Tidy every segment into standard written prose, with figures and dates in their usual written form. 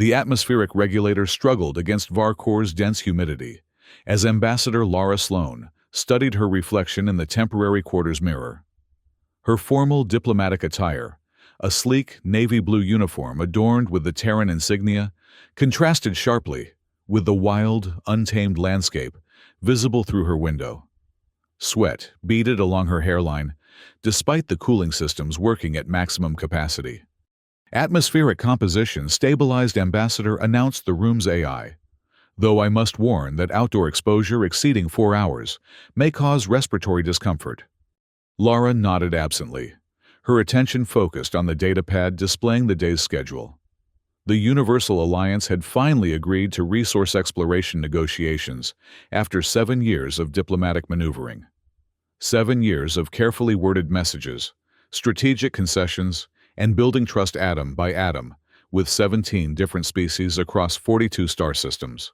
The atmospheric regulator struggled against Varcor's dense humidity, as Ambassador Lara Sloan studied her reflection in the temporary quarters mirror. Her formal diplomatic attire, a sleek navy blue uniform adorned with the Terran insignia, contrasted sharply with the wild, untamed landscape visible through her window. Sweat beaded along her hairline, despite the cooling systems working at maximum capacity. Atmospheric composition stabilized. Ambassador announced the room's AI. Though I must warn that outdoor exposure exceeding 4 hours may cause respiratory discomfort. Lara nodded absently, her attention focused on the datapad displaying the day's schedule. The Universal Alliance had finally agreed to resource exploration negotiations after 7 years of diplomatic maneuvering. 7 years of carefully worded messages, strategic concessions, and building trust atom by atom with 17 different species across 42 star systems.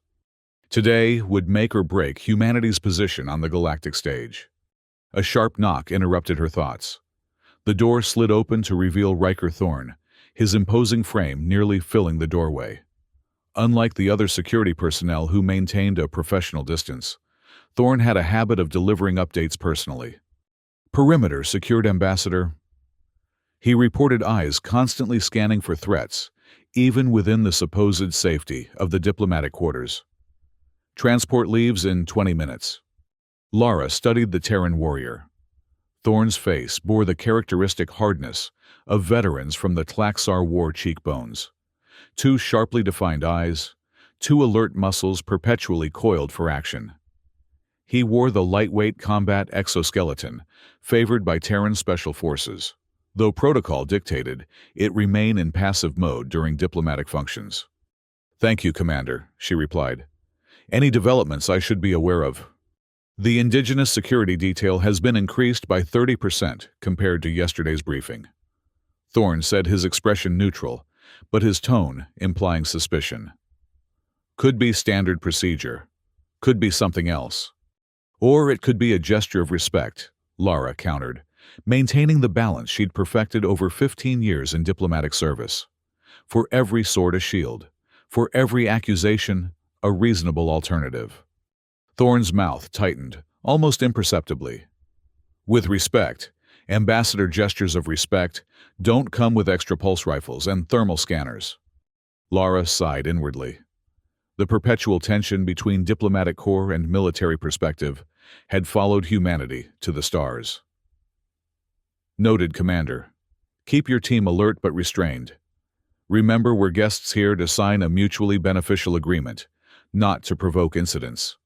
Today would make or break humanity's position on the galactic stage. A sharp knock interrupted her thoughts. The door slid open to reveal Riker Thorn, his imposing frame nearly filling the doorway. Unlike the other security personnel who maintained a professional distance, Thorn had a habit of delivering updates personally. Perimeter secured, Ambassador. He reported, eyes constantly scanning for threats, even within the supposed safety of the diplomatic quarters. Transport leaves in 20 minutes. Lara studied the Terran warrior. Thorn's face bore the characteristic hardness of veterans from the Tlaxar War. Cheekbones, 2 sharply defined eyes, 2 alert muscles perpetually coiled for action. He wore the lightweight combat exoskeleton favored by Terran special forces, though protocol dictated it remain in passive mode during diplomatic functions. "Thank you, Commander," she replied. "Any developments I should be aware of?" The indigenous security detail has been increased by 30% compared to yesterday's briefing. Thorn said, his expression neutral, but his tone implying suspicion. "Could be standard procedure. Could be something else. Or it could be a gesture of respect," Lara countered, maintaining the balance she'd perfected over 15 years in diplomatic service. For every sword a shield, for every accusation a reasonable alternative. Thorn's mouth tightened, almost imperceptibly. "With respect, Ambassador, gestures of respect don't come with extra pulse rifles and thermal scanners." Lara sighed inwardly. The perpetual tension between diplomatic core and military perspective had followed humanity to the stars. "Noted, Commander. Keep your team alert but restrained. Remember, we're guests here to sign a mutually beneficial agreement, not to provoke incidents."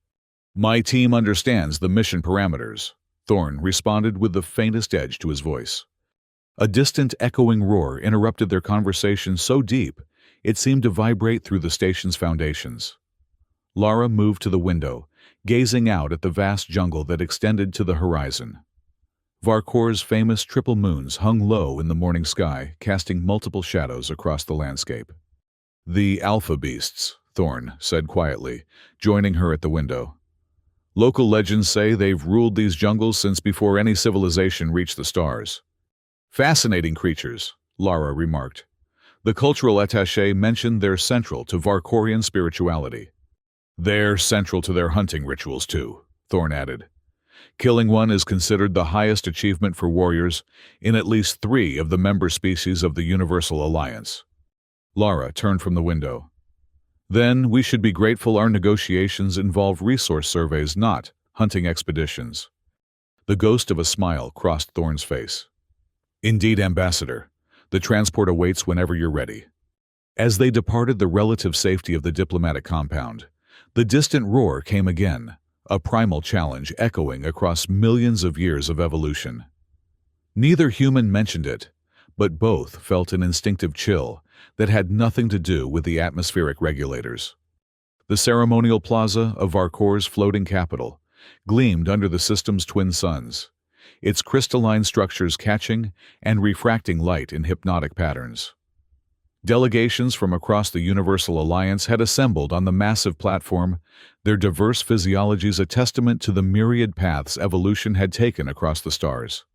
"My team understands the mission parameters," Thorn responded with the faintest edge to his voice. A distant echoing roar interrupted their conversation so deep it seemed to vibrate through the station's foundations. Lara moved to the window, gazing out at the vast jungle that extended to the horizon. Varcor's famous triple moons hung low in the morning sky, casting multiple shadows across the landscape. "The Alpha Beasts," Thorn said quietly, joining her at the window. "Local legends say they've ruled these jungles since before any civilization reached the stars." "Fascinating creatures," Lara remarked. The cultural attaché mentioned they're central to Varcorian spirituality. "They're central to their hunting rituals too," Thorn added. "Killing one is considered the highest achievement for warriors in at least 3 of the member species of the Universal Alliance." Lara turned from the window. "Then we should be grateful our negotiations involve resource surveys, not hunting expeditions." The ghost of a smile crossed Thorn's face. "Indeed, Ambassador. The transport awaits whenever you're ready." As they departed the relative safety of the diplomatic compound, the distant roar came again, a primal challenge echoing across millions of years of evolution. Neither human mentioned it, but both felt an instinctive chill that had nothing to do with the atmospheric regulators. The ceremonial plaza of Varcor's floating capital gleamed under the system's twin suns, its crystalline structures catching and refracting light in hypnotic patterns. Delegations from across the Universal Alliance had assembled on the massive platform, their diverse physiologies a testament to the myriad paths evolution had taken across the stars.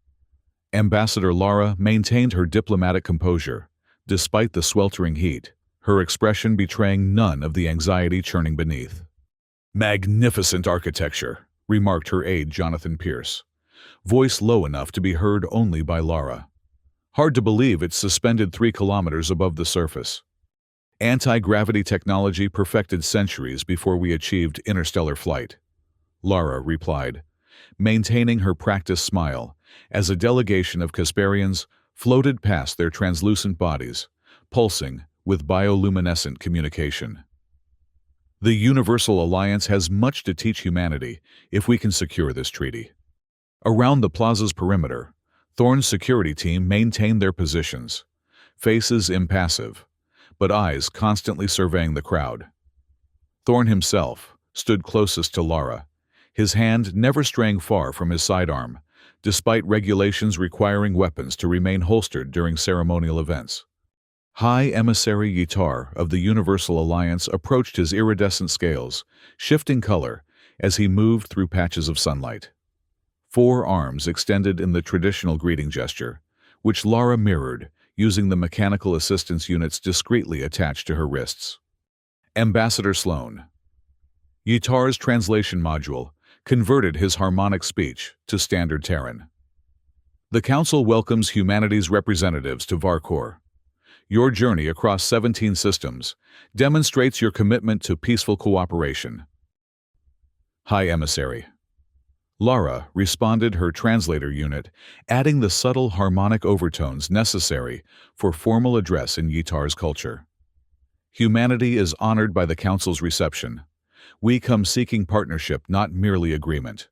Ambassador Lara maintained her diplomatic composure, despite the sweltering heat, her expression betraying none of the anxiety churning beneath. "Magnificent architecture," remarked her aide Jonathan Pierce, voice low enough to be heard only by Lara. "Hard to believe it's suspended 3 kilometers above the surface. Anti-gravity technology perfected centuries before we achieved interstellar flight," Lara replied, maintaining her practiced smile as a delegation of Casparians floated past their translucent bodies, pulsing with bioluminescent communication. "The Universal Alliance has much to teach humanity if we can secure this treaty." Around the plaza's perimeter, Thorne's security team maintained their positions, faces impassive, but eyes constantly surveying the crowd. Thorne himself stood closest to Lara, his hand never straying far from his sidearm, despite regulations requiring weapons to remain holstered during ceremonial events. High Emissary Yitar of the Universal Alliance approached his iridescent scales, shifting color as he moved through patches of sunlight. 4 arms extended in the traditional greeting gesture, which Lara mirrored, using the mechanical assistance units discreetly attached to her wrists. Ambassador Sloan. Yitar's translation module converted his harmonic speech to standard Terran. "The Council welcomes humanity's representatives to Varkor. Your journey across 17 systems demonstrates your commitment to peaceful cooperation." High Emissary. Lara responded her translator unit, adding the subtle harmonic overtones necessary for formal address in Yitar's culture. "Humanity is honored by the Council's reception. We come seeking partnership, not merely agreement."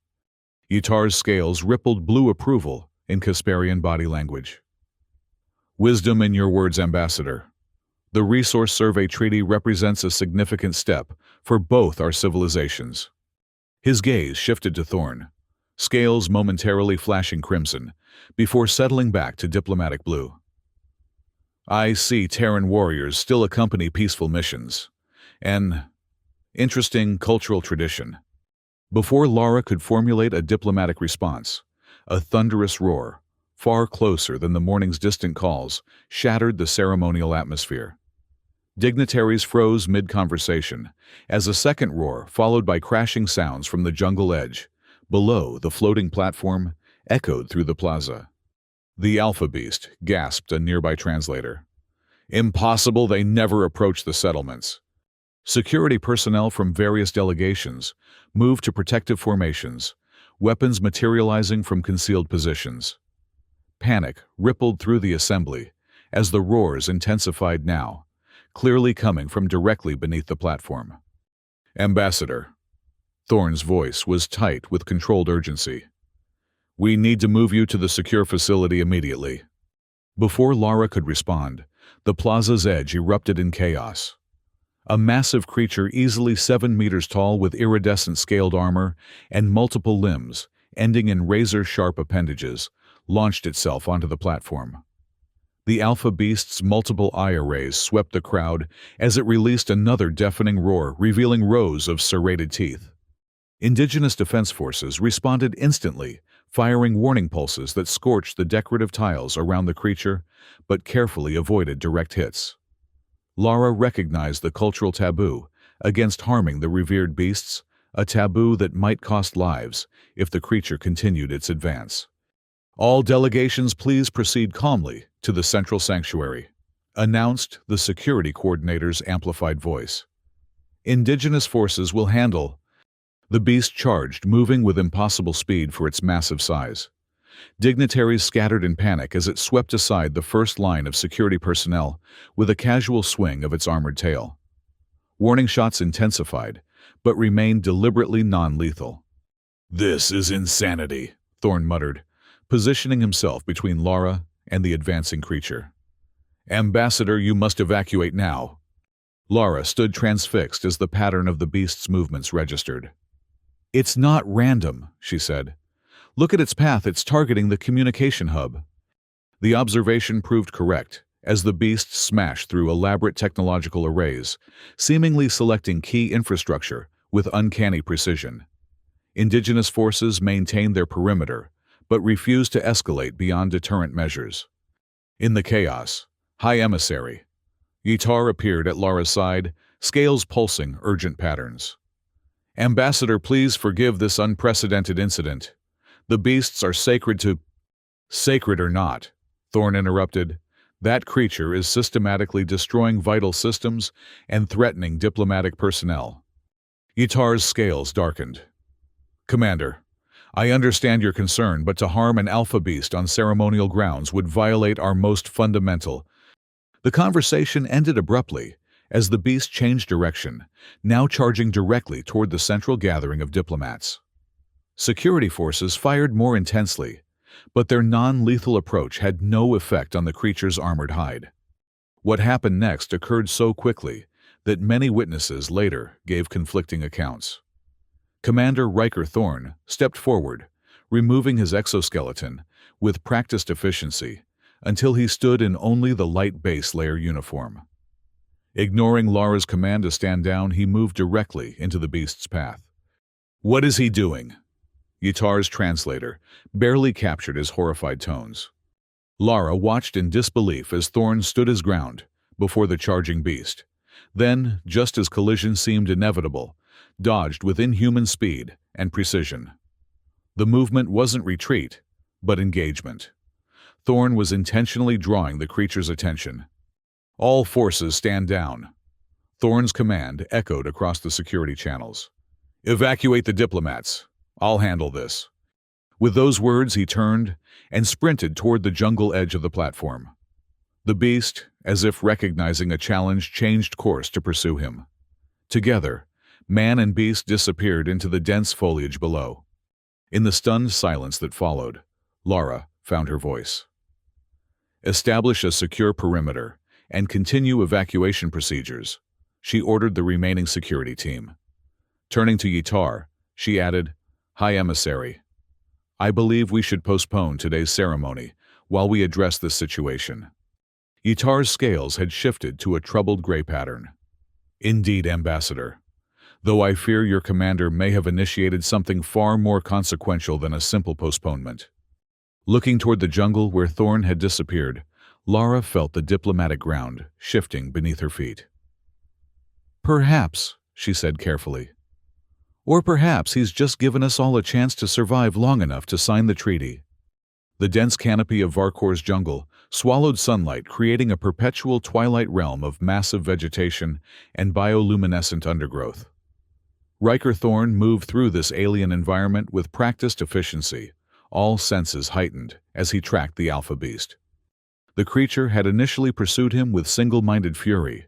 Yitar's scales rippled blue approval in Casparian body language. "Wisdom in your words, Ambassador. The Resource Survey Treaty represents a significant step for both our civilizations." His gaze shifted to Thorne, scales momentarily flashing crimson, before settling back to diplomatic blue. "I see Terran warriors still accompany peaceful missions. An interesting cultural tradition." Before Lara could formulate a diplomatic response, a thunderous roar, far closer than the morning's distant calls, shattered the ceremonial atmosphere. Dignitaries froze mid-conversation, as a second roar, followed by crashing sounds from the jungle edge, below the floating platform, echoed through the plaza. "The Alpha Beast," gasped a nearby translator. "Impossible, they never approached the settlements." Security personnel from various delegations moved to protective formations, weapons materializing from concealed positions. Panic rippled through the assembly as the roars intensified now, clearly coming from directly beneath the platform. "Ambassador." Thorne's voice was tight with controlled urgency. "We need to move you to the secure facility immediately." Before Lara could respond, the plaza's edge erupted in chaos. A massive creature easily 7 meters tall with iridescent scaled armor and multiple limbs, ending in razor-sharp appendages, launched itself onto the platform. The Alpha Beast's multiple eye arrays swept the crowd as it released another deafening roar, revealing rows of serrated teeth. Indigenous defense forces responded instantly, firing warning pulses that scorched the decorative tiles around the creature, but carefully avoided direct hits. Lara recognized the cultural taboo against harming the revered beasts, a taboo that might cost lives if the creature continued its advance. "All delegations please proceed calmly to the central sanctuary," announced the security coordinator's amplified voice. "Indigenous forces will handle." The beast charged, moving with impossible speed for its massive size. Dignitaries scattered in panic as it swept aside the first line of security personnel with a casual swing of its armored tail. Warning shots intensified, but remained deliberately non-lethal. "This is insanity," Thorne muttered, positioning himself between Lara and the advancing creature. "Ambassador, you must evacuate now." Lara stood transfixed as the pattern of the beast's movements registered. "It's not random," she said. "Look at its path, it's targeting the communication hub." The observation proved correct, as the beast smashed through elaborate technological arrays, seemingly selecting key infrastructure with uncanny precision. Indigenous forces maintained their perimeter, but refused to escalate beyond deterrent measures. In the chaos, High Emissary. Yitar appeared at Lara's side, scales pulsing urgent patterns. "Ambassador, please forgive this unprecedented incident. The beasts are sacred to—" "Sacred or not," Thorn interrupted, "that creature is systematically destroying vital systems and threatening diplomatic personnel." Yitar's scales darkened. "Commander, I understand your concern, but to harm an alpha beast on ceremonial grounds would violate our most fundamental—" The conversation ended abruptly as the beast changed direction, now charging directly toward the central gathering of diplomats. Security forces fired more intensely, but their non-lethal approach had no effect on the creature's armored hide. What happened next occurred so quickly that many witnesses later gave conflicting accounts. Commander Riker Thorn stepped forward, removing his exoskeleton with practiced efficiency until he stood in only the light base layer uniform. Ignoring Lara's command to stand down, he moved directly into the beast's path. "What is he doing?" Yitar's translator barely captured his horrified tones. Lara watched in disbelief as Thorn stood his ground before the charging beast. Then, just as collision seemed inevitable, dodged with inhuman speed and precision. The movement wasn't retreat, but engagement. Thorn was intentionally drawing the creature's attention. "All forces stand down." Thorn's command echoed across the security channels. "Evacuate the diplomats. I'll handle this." With those words, he turned and sprinted toward the jungle edge of the platform. The beast, as if recognizing a challenge, changed course to pursue him. Together, man and beast disappeared into the dense foliage below. In the stunned silence that followed, Lara found her voice. "Establish a secure perimeter and continue evacuation procedures," she ordered the remaining security team. Turning to Yitar, she added, "High Emissary, I believe we should postpone today's ceremony while we address this situation." Yitar's scales had shifted to a troubled gray pattern. "Indeed, Ambassador. Though I fear your commander may have initiated something far more consequential than a simple postponement." Looking toward the jungle where Thorn had disappeared, Lara felt the diplomatic ground shifting beneath her feet. "Perhaps," she said carefully. "Or perhaps he's just given us all a chance to survive long enough to sign the treaty." The dense canopy of Varkor's jungle swallowed sunlight, creating a perpetual twilight realm of massive vegetation and bioluminescent undergrowth. Riker Thorn moved through this alien environment with practiced efficiency, all senses heightened as he tracked the alpha beast. The creature had initially pursued him with single-minded fury,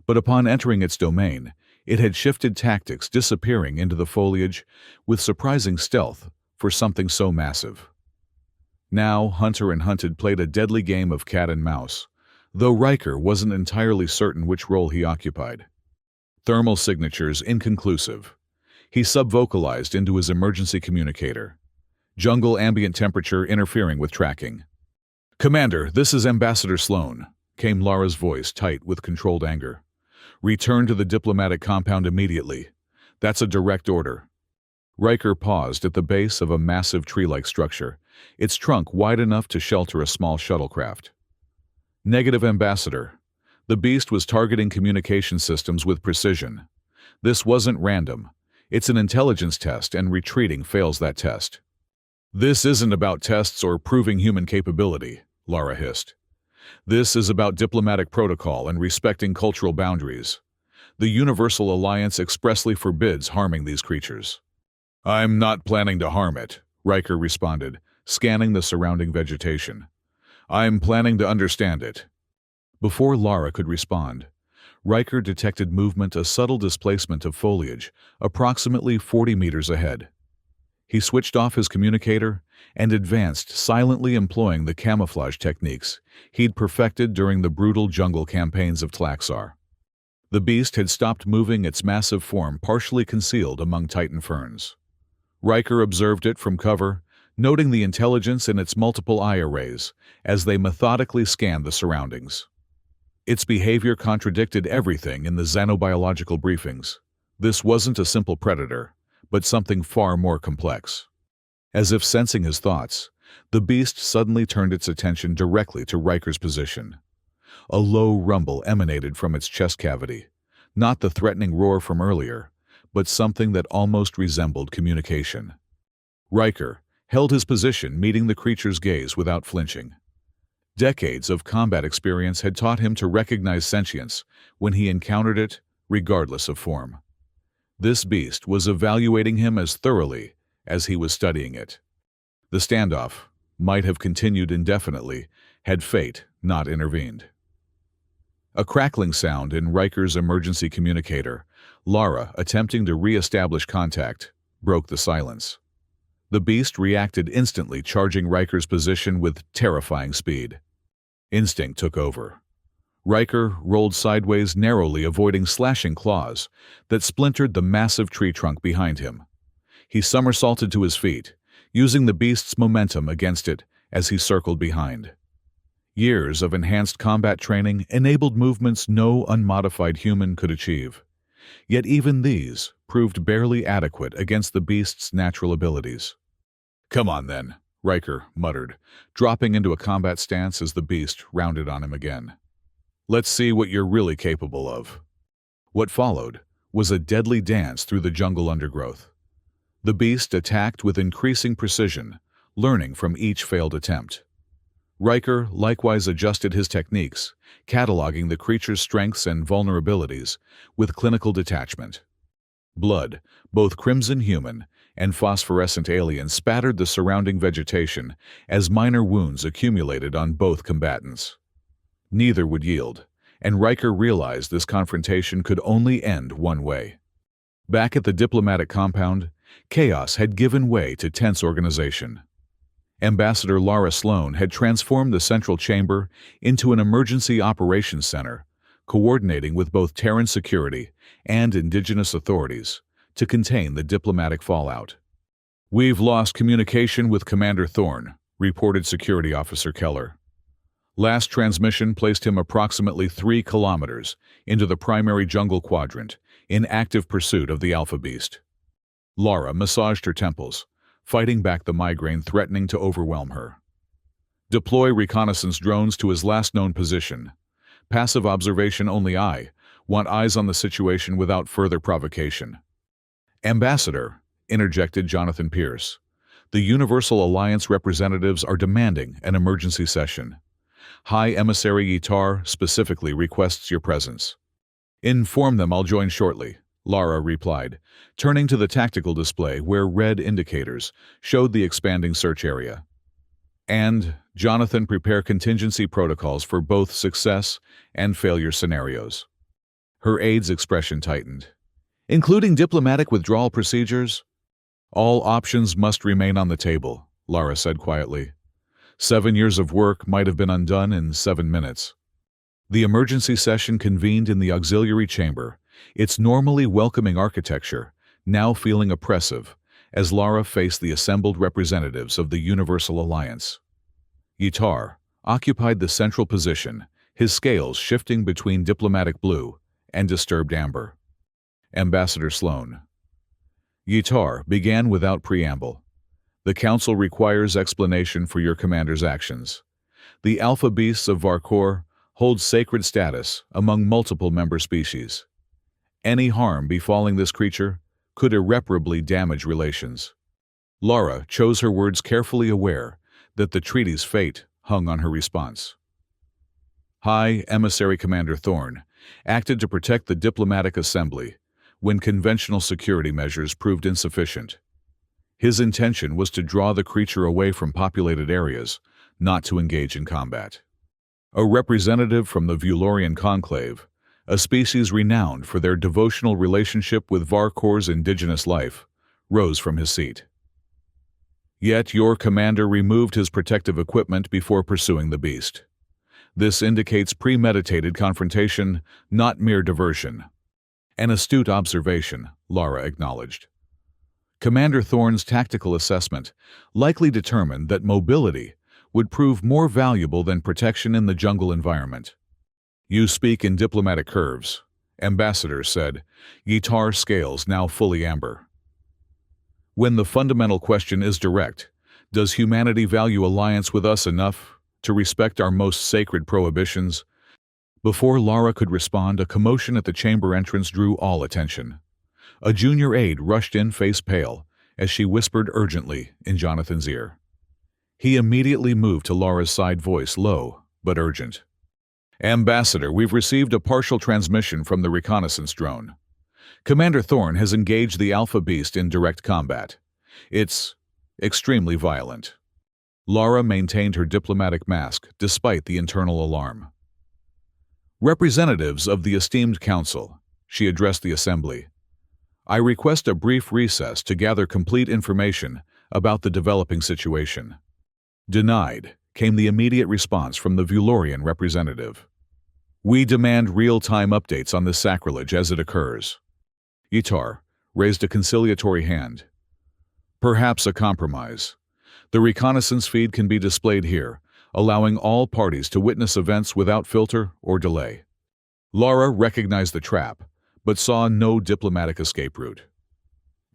but upon entering its domain, it had shifted tactics, disappearing into the foliage with surprising stealth for something so massive. Now, hunter and hunted played a deadly game of cat and mouse, though Riker wasn't entirely certain which role he occupied. Thermal signatures inconclusive. He subvocalized into his emergency communicator. Jungle ambient temperature interfering with tracking. "Commander, this is Ambassador Sloan," came Lara's voice, tight with controlled anger. "Return to the diplomatic compound immediately. That's a direct order." Riker paused at the base of a massive tree-like structure, its trunk wide enough to shelter a small shuttlecraft. "Negative, Ambassador. The beast was targeting communication systems with precision. This wasn't random. It's an intelligence test, and retreating fails that test." "This isn't about tests or proving human capability," Lara hissed. "This is about diplomatic protocol and respecting cultural boundaries. The Universal Alliance expressly forbids harming these creatures." "I'm not planning to harm it," Riker responded, scanning the surrounding vegetation. "I'm planning to understand it." Before Lara could respond, Riker detected movement, a subtle displacement of foliage, approximately 40 meters ahead. He switched off his communicator and advanced, silently employing the camouflage techniques he'd perfected during the brutal jungle campaigns of Tlaxar. The beast had stopped moving, its massive form partially concealed among Titan ferns. Riker observed it from cover, noting the intelligence in its multiple eye arrays as they methodically scanned the surroundings. Its behavior contradicted everything in the xenobiological briefings. This wasn't a simple predator, but something far more complex. As if sensing his thoughts, the beast suddenly turned its attention directly to Riker's position. A low rumble emanated from its chest cavity, not the threatening roar from earlier, but something that almost resembled communication. Riker held his position, meeting the creature's gaze without flinching. Decades of combat experience had taught him to recognize sentience when he encountered it, regardless of form. This beast was evaluating him as thoroughly as he was studying it. The standoff might have continued indefinitely had fate not intervened. A crackling sound in Riker's emergency communicator, Lara attempting to re-establish contact, broke the silence. The beast reacted instantly, charging Riker's position with terrifying speed. Instinct took over. Riker rolled sideways, narrowly avoiding slashing claws that splintered the massive tree trunk behind him. He somersaulted to his feet, using the beast's momentum against it as he circled behind. Years of enhanced combat training enabled movements no unmodified human could achieve. Yet even these proved barely adequate against the beast's natural abilities. "Come on then," Riker muttered, dropping into a combat stance as the beast rounded on him again. "Let's see what you're really capable of." What followed was a deadly dance through the jungle undergrowth. The beast attacked with increasing precision, learning from each failed attempt. Riker likewise adjusted his techniques, cataloging the creature's strengths and vulnerabilities with clinical detachment. Blood, both crimson human and phosphorescent alien, spattered the surrounding vegetation as minor wounds accumulated on both combatants. Neither would yield, and Riker realized this confrontation could only end one way. Back at the diplomatic compound, chaos had given way to tense organization. Ambassador Lara Sloan had transformed the central chamber into an emergency operations center, coordinating with both Terran security and indigenous authorities to contain the diplomatic fallout. "We've lost communication with Commander Thorne," reported Security Officer Keller. Last transmission placed him approximately 3 kilometers into the primary jungle quadrant in active pursuit of the Alpha Beast. Lara massaged her temples, fighting back the migraine threatening to overwhelm her. "Deploy reconnaissance drones to his last known position. Passive observation only. I want eyes on the situation without further provocation." "Ambassador," interjected Jonathan Pierce, "the Universal Alliance representatives are demanding an emergency session. High Emissary Yitar specifically requests your presence." "Inform them I'll join shortly," Lara replied, turning to the tactical display where red indicators showed the expanding search area. "And, Jonathan, prepare contingency protocols for both success and failure scenarios." Her aide's expression tightened. "Including diplomatic withdrawal procedures?" "All options must remain on the table," Lara said quietly. 7 years of work might have been undone in 7 minutes. The emergency session convened in the auxiliary chamber, its normally welcoming architecture now feeling oppressive as Lara faced the assembled representatives of the Universal Alliance. Yitar occupied the central position, his scales shifting between diplomatic blue and disturbed amber. "Ambassador Sloan." Yitar began without preamble. "The Council requires explanation for your commander's actions. The Alpha Beasts of Varkor hold sacred status among multiple member species. Any harm befalling this creature could irreparably damage relations." Lara chose her words carefully, aware that the treaty's fate hung on her response. High Emissary Commander Thorne acted to protect the diplomatic assembly when conventional security measures proved insufficient. His intention was to draw the creature away from populated areas, not to engage in combat. A representative from the Vulorian Conclave, a species renowned for their devotional relationship with Varkor's indigenous life, rose from his seat. "Yet your commander removed his protective equipment before pursuing the beast. This indicates premeditated confrontation, not mere diversion." "An astute observation," Lara acknowledged. Commander Thorne's tactical assessment likely determined that mobility would prove more valuable than protection in the jungle environment. "You speak in diplomatic curves," Ambassador said, Yitar's scales now fully amber. "When the fundamental question is direct, does humanity value alliance with us enough to respect our most sacred prohibitions Before Lara could respond, a commotion at the chamber entrance drew all attention. A junior aide rushed in face pale as she whispered urgently in Jonathan's ear. He immediately moved to Lara's side, voice low but urgent. "Ambassador, we've received a partial transmission from the reconnaissance drone. Commander Thorn has engaged the Alpha Beast in direct combat. It's extremely violent." Lara maintained her diplomatic mask despite the internal alarm. "Representatives of the esteemed council," she addressed the assembly, "I request a brief recess to gather complete information about the developing situation." "Denied," came the immediate response from the Vulorian representative. "We demand real-time updates on this sacrilege as it occurs." Yitar raised a conciliatory hand. "Perhaps a compromise. The reconnaissance feed can be displayed here, allowing all parties to witness events without filter or delay." Lara recognized the trap, but saw no diplomatic escape route.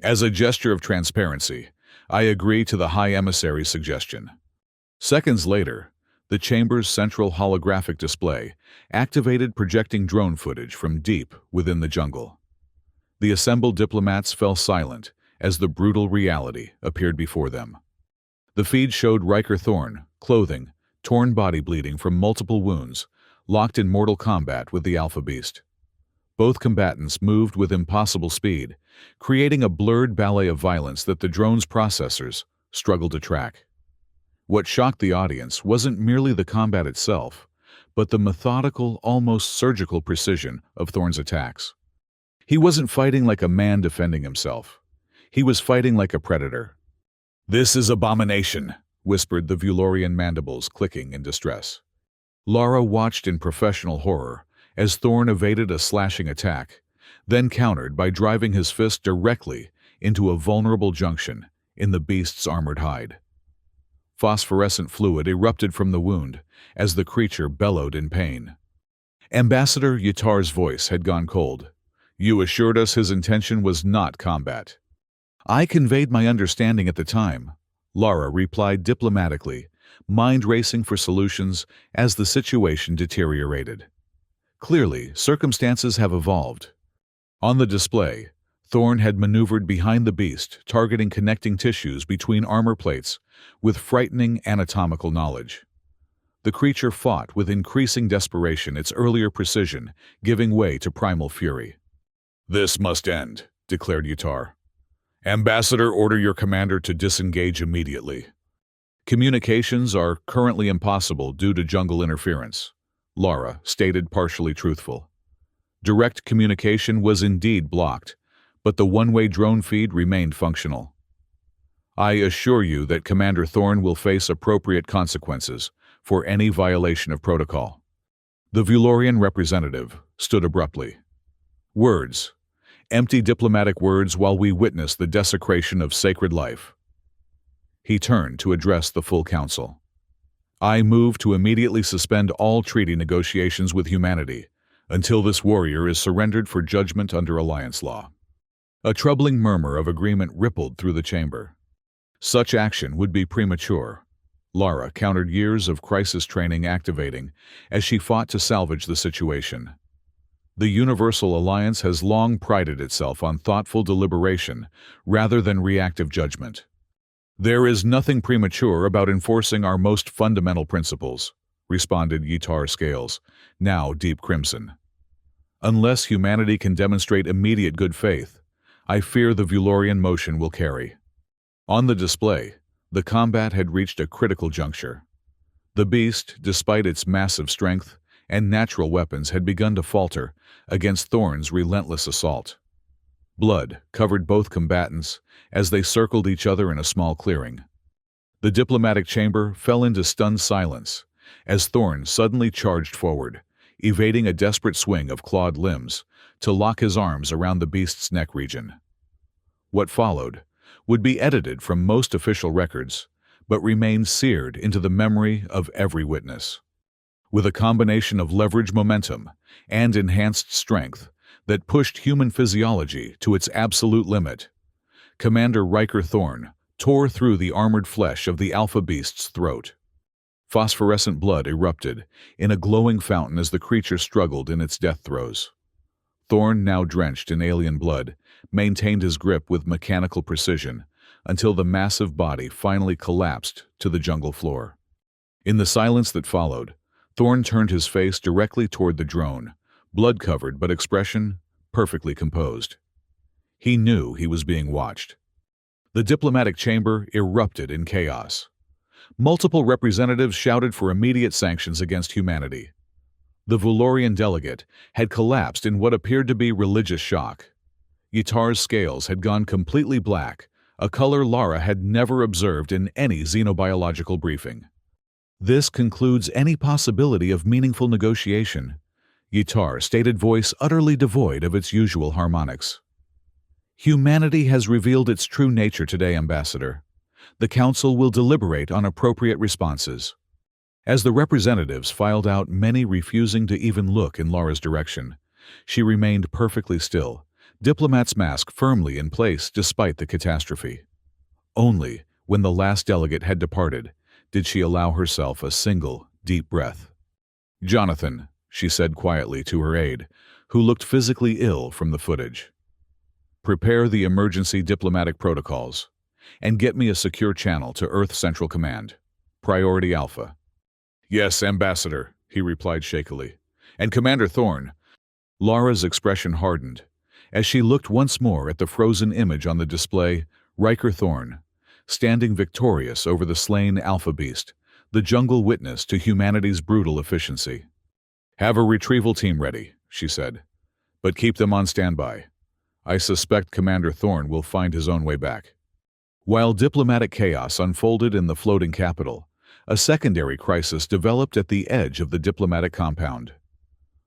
"As a gesture of transparency, I agree to the High Emissary's suggestion." Seconds later, the chamber's central holographic display activated, projecting drone footage from deep within the jungle. The assembled diplomats fell silent as the brutal reality appeared before them. The feed showed Riker Thorn, clothing, torn body bleeding from multiple wounds, locked in mortal combat with the Alpha Beast. Both combatants moved with impossible speed, creating a blurred ballet of violence that the drone's processors struggled to track. What shocked the audience wasn't merely the combat itself, but the methodical, almost surgical precision of Thorn's attacks. He wasn't fighting like a man defending himself. He was fighting like a predator. "This is abomination," whispered the Vulorian mandibles clicking in distress. Lara watched in professional horror as Thorn evaded a slashing attack, then countered by driving his fist directly into a vulnerable junction in the beast's armored hide. Phosphorescent fluid erupted from the wound as the creature bellowed in pain. Ambassador Yitar's voice had gone cold. "You assured us his intention was not combat." "I conveyed my understanding at the time," Lara replied diplomatically, mind racing for solutions as the situation deteriorated. Clearly, circumstances have evolved. On the display, Thorn had maneuvered behind the beast, targeting connecting tissues between armor plates with frightening anatomical knowledge. The creature fought with increasing desperation, its earlier precision giving way to primal fury. "This must end," declared Yitar. "Ambassador, order your commander to disengage immediately." "Communications are currently impossible due to jungle interference," Lara stated, partially truthful. Direct communication was indeed blocked, but the one-way drone feed remained functional. "I assure you that Commander Thorn will face appropriate consequences for any violation of protocol." The Vulorian representative stood abruptly. "Words. Empty diplomatic words while we witness the desecration of sacred life." He turned to address the full council. "I move to immediately suspend all treaty negotiations with humanity until this warrior is surrendered for judgment under Alliance law." A troubling murmur of agreement rippled through the chamber. Such action would be premature. Lara countered, years of crisis training activating as she fought to salvage the situation. The Universal Alliance has long prided itself on thoughtful deliberation rather than reactive judgment. "There is nothing premature about enforcing our most fundamental principles," responded Yitar Scales, now deep crimson. "Unless humanity can demonstrate immediate good faith, I fear the Vulorian motion will carry." On the display, the combat had reached a critical juncture. The beast, despite its massive strength and natural weapons, had begun to falter against Thorn's relentless assault. Blood covered both combatants as they circled each other in a small clearing. The diplomatic chamber fell into stunned silence as Thorn suddenly charged forward, evading a desperate swing of clawed limbs to lock his arms around the beast's neck region. What followed would be edited from most official records, but remained seared into the memory of every witness. With a combination of leverage, momentum, and enhanced strength that pushed human physiology to its absolute limit, Commander Riker Thorn tore through the armored flesh of the Alpha Beast's throat. Phosphorescent blood erupted in a glowing fountain as the creature struggled in its death throes. Thorn, now drenched in alien blood, maintained his grip with mechanical precision until the massive body finally collapsed to the jungle floor. In the silence that followed, Thorn turned his face directly toward the drone, blood-covered but expression perfectly composed. He knew he was being watched. The diplomatic chamber erupted in chaos. Multiple representatives shouted for immediate sanctions against humanity. The Vulorian delegate had collapsed in what appeared to be religious shock. Yitar's scales had gone completely black, a color Lara had never observed in any xenobiological briefing. "This concludes any possibility of meaningful negotiation," Yitar stated, voice utterly devoid of its usual harmonics. "Humanity has revealed its true nature today, Ambassador. The Council will deliberate on appropriate responses." As the representatives filed out, many refusing to even look in Lara's direction, she remained perfectly still, diplomat's mask firmly in place despite the catastrophe. Only when the last delegate had departed did she allow herself a single, deep breath. "Jonathan," she said quietly to her aide, who looked physically ill from the footage, "prepare the emergency diplomatic protocols, and get me a secure channel to Earth Central Command. Priority Alpha." "Yes, Ambassador," he replied shakily. "And Commander Thorn." Lara's expression hardened. As she looked once more at the frozen image on the display, Riker Thorn, standing victorious over the slain Alpha Beast, the jungle witness to humanity's brutal efficiency. "Have a retrieval team ready," she said. "But keep them on standby. I suspect Commander Thorn will find his own way back." While diplomatic chaos unfolded in the floating capital, a secondary crisis developed at the edge of the diplomatic compound.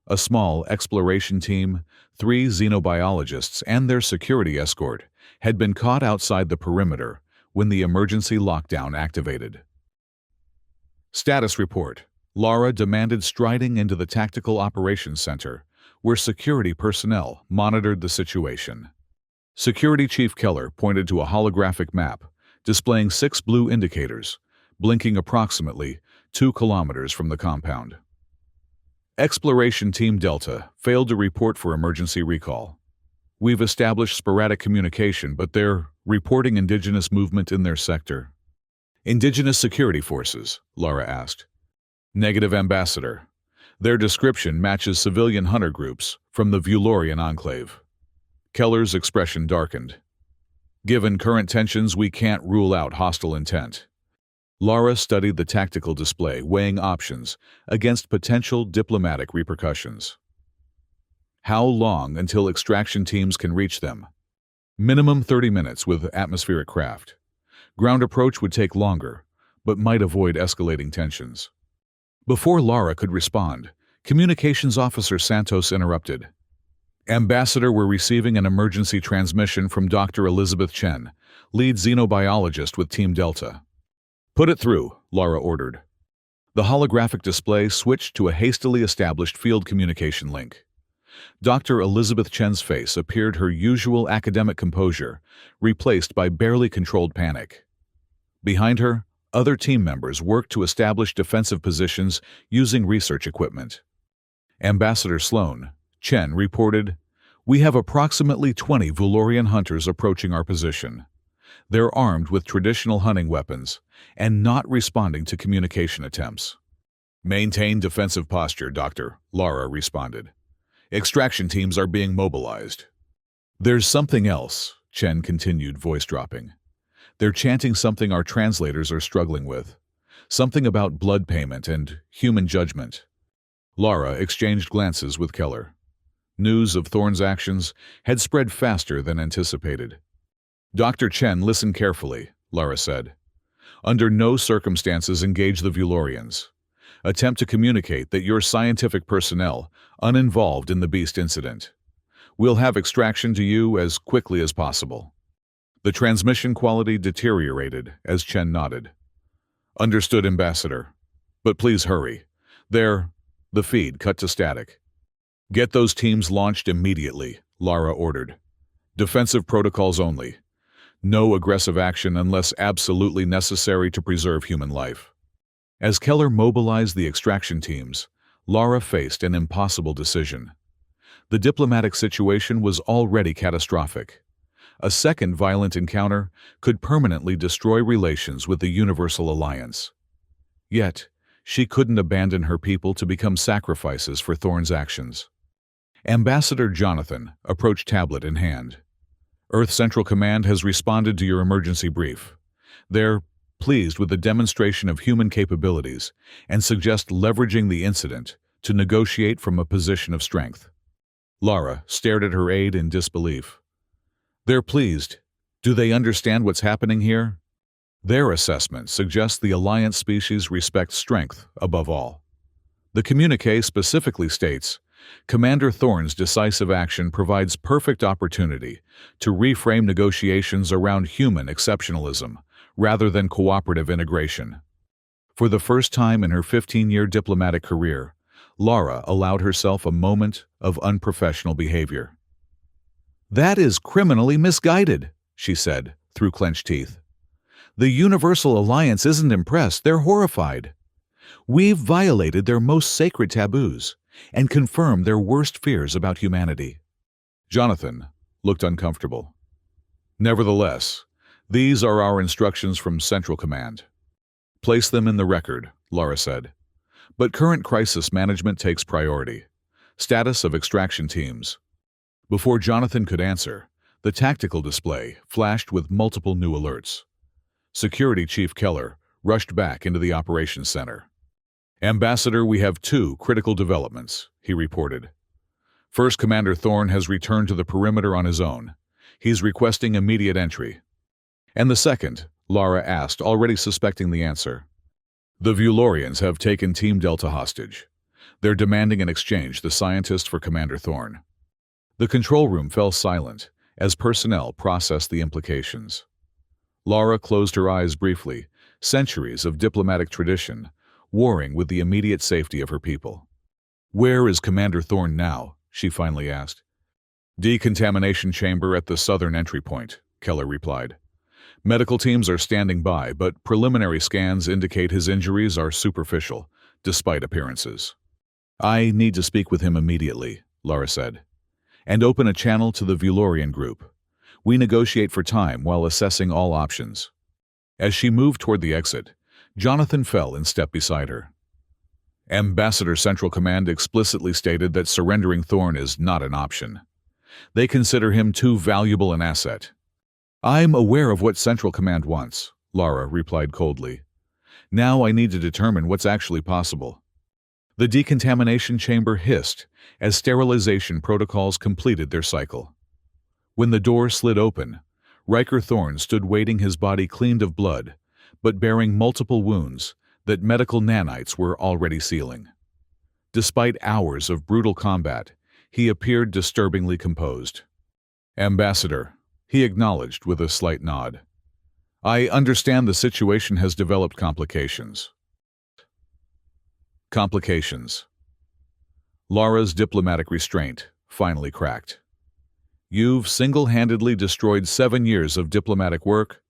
A small exploration team, 3 xenobiologists and their security escort, had been caught outside the perimeter when the emergency lockdown activated. "Status report," Lara demanded, striding into the Tactical Operations Center, where security personnel monitored the situation. Security Chief Keller pointed to a holographic map displaying 6 blue indicators, blinking approximately 2 kilometers from the compound. "Exploration Team Delta failed to report for emergency recall. We've established sporadic communication, but they're reporting indigenous movement in their sector." "Indigenous security forces?" Lara asked. "Negative, Ambassador. Their description matches civilian hunter groups from the Vulorian Enclave." Keller's expression darkened. "Given current tensions, we can't rule out hostile intent." Lara studied the tactical display, weighing options against potential diplomatic repercussions. "How long until extraction teams can reach them?" "Minimum 30 minutes with atmospheric craft. Ground approach would take longer, but might avoid escalating tensions." Before Lara could respond, Communications Officer Santos interrupted. "Ambassador, we're receiving an emergency transmission from Dr. Elizabeth Chen, lead xenobiologist with Team Delta." "Put it through," Lara ordered. The holographic display switched to a hastily established field communication link. Dr. Elizabeth Chen's face appeared her usual academic composure, replaced by barely controlled panic. Behind her, other team members worked to establish defensive positions using research equipment. "Ambassador Sloan," Chen reported, "we have approximately 20 Vulorian hunters approaching our position. They're armed with traditional hunting weapons and not responding to communication attempts." "Maintain defensive posture, Doctor," Lara responded. "Extraction teams are being mobilized." "There's something else," Chen continued, voice dropping. "They're chanting something our translators are struggling with. Something about blood payment and human judgment." Lara exchanged glances with Keller. News of Thorn's actions had spread faster than anticipated. "Dr. Chen, listen carefully," Lara said. "Under no circumstances engage the Vulorians. Attempt to communicate that you're scientific personnel uninvolved in the Beast incident. We'll have extraction to you as quickly as possible." The transmission quality deteriorated as Chen nodded. "Understood, Ambassador. But please hurry. The feed cut to static." "Get those teams launched immediately," Lara ordered. "Defensive protocols only. No aggressive action unless absolutely necessary to preserve human life." As Keller mobilized the extraction teams, Lara faced an impossible decision. The diplomatic situation was already catastrophic. A second violent encounter could permanently destroy relations with the Universal Alliance. Yet, she couldn't abandon her people to become sacrifices for Thorne's actions. Ambassador Jonathan approached tablet in hand. Earth Central Command has responded to your emergency brief. They're pleased with the demonstration of human capabilities and suggest leveraging the incident to negotiate from a position of strength. Lara stared at her aide in disbelief. They're pleased. Do they understand what's happening here? Their assessment suggests the Alliance species respect strength above all. The communiqué specifically states, Commander Thorne's decisive action provides perfect opportunity to reframe negotiations around human exceptionalism rather than cooperative integration. For the first time in her 15-year diplomatic career, Lara allowed herself a moment of unprofessional behavior. That is criminally misguided, she said, through clenched teeth. The Universal Alliance isn't impressed, they're horrified. We've violated their most sacred taboos and confirmed their worst fears about humanity. Jonathan looked uncomfortable. Nevertheless, these are our instructions from Central Command. Place them in the record, Lara said. But current crisis management takes priority. Status of extraction teams. Before Jonathan could answer, the tactical display flashed with multiple new alerts. Security Chief Keller rushed back into the operations center. Ambassador, we have two critical developments, he reported. First, Commander Thorne has returned to the perimeter on his own. He's requesting immediate entry. And the second, Lara asked, already suspecting the answer. The Vulorians have taken Team Delta hostage. They're demanding an exchange, the scientist for Commander Thorne. The control room fell silent as personnel processed the implications. Lara closed her eyes briefly, centuries of diplomatic tradition, warring with the immediate safety of her people. Where is Commander Thorne now? She finally asked. Decontamination chamber at the southern entry point, Keller replied. Medical teams are standing by, but preliminary scans indicate his injuries are superficial, despite appearances. I need to speak with him immediately, Lara said, and open a channel to the Vulorian group. We negotiate for time while assessing all options. As she moved toward the exit, Jonathan fell in step beside her. Ambassador Central Command explicitly stated that surrendering Thorne is not an option. They consider him too valuable an asset. I'm aware of what Central Command wants, Lara replied coldly. Now I need to determine what's actually possible. The decontamination chamber hissed as sterilization protocols completed their cycle. When the door slid open, Riker Thorne stood waiting, his body cleaned of blood, but bearing multiple wounds that medical nanites were already sealing. Despite hours of brutal combat, he appeared disturbingly composed. Ambassador, he acknowledged with a slight nod. I understand the situation has developed complications. Complications. Lara's diplomatic restraint finally cracked. You've single-handedly destroyed 7 years of diplomatic work,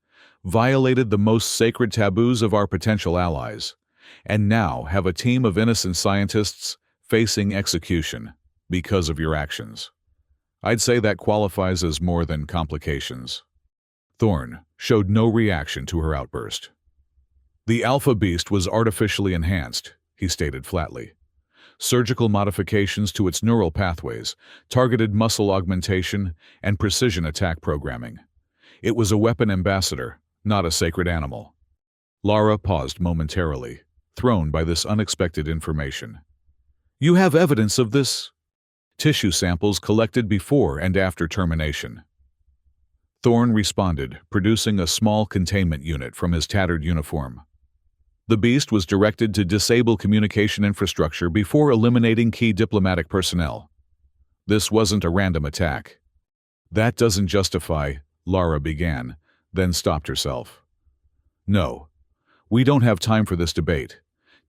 violated the most sacred taboos of our potential allies, and now have a team of innocent scientists facing execution because of your actions. I'd say that qualifies as more than complications. Thorne showed no reaction to her outburst. The Alpha Beast was artificially enhanced, he stated flatly. Surgical modifications to its neural pathways, targeted muscle augmentation, and precision attack programming. It was a weapon, Ambassador, not a sacred animal. Lara paused momentarily, thrown by this unexpected information. You have evidence of this? Tissue samples collected before and after termination. Thorne responded, producing a small containment unit from his tattered uniform. The beast was directed to disable communication infrastructure before eliminating key diplomatic personnel. This wasn't a random attack. That doesn't justify, Lara began, then stopped herself. No, we don't have time for this debate.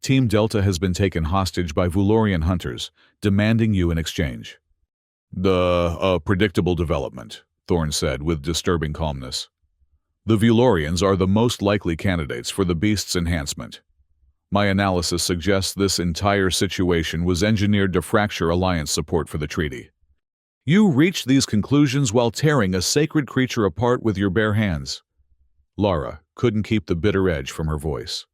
Team Delta has been taken hostage by Vulorian hunters, demanding you in exchange. A predictable development, Thorne said with disturbing calmness. The Vulorians are the most likely candidates for the beast's enhancement. My analysis suggests this entire situation was engineered to fracture Alliance support for the treaty. You reached these conclusions while tearing a sacred creature apart with your bare hands. Lara couldn't keep the bitter edge from her voice.